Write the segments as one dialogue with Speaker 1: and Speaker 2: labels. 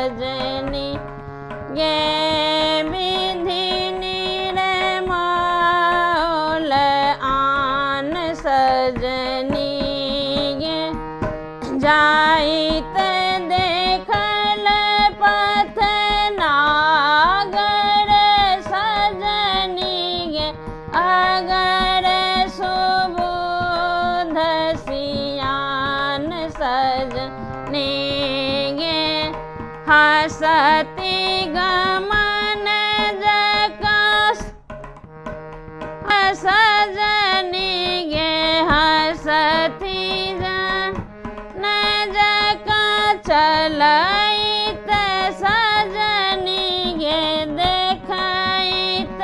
Speaker 1: सजनी गे विधि निर्मल आन सजनी गे जाइत देखल पथ नागर सजनी गे अगर सुबोध सियान सजनी गे हसती गमन जकस सजनी गे हसती जन जक चलैत सजनी गे देखैत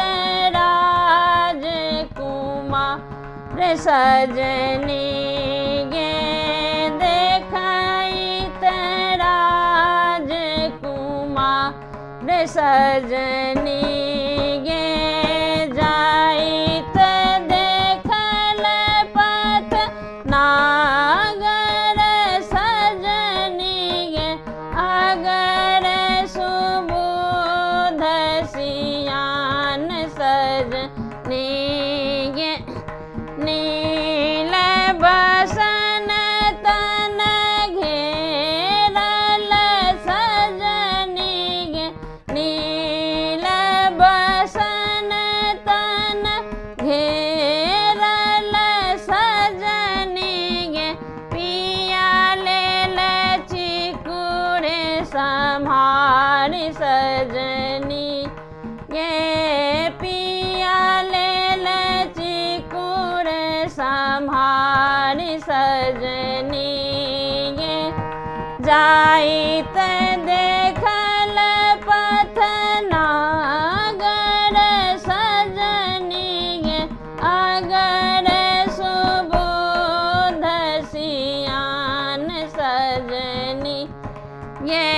Speaker 1: राजकुमार सजनी गे देखैत राजकुमार सजनी गे जाइत देखल पथ नागर सजनी गे अगर सुबोध सियान सजनी गे नील बसन तन घेरल सजनी गे नील बसन तन घेरल सजनी गे पिया लेल चिकुरे सम्हार सजनी गे पिया लेल चिकुरे सम्हार सजनी गे जाइत देखल पथ नागर सजनी गे अगर सुबोध सियान सजनी गे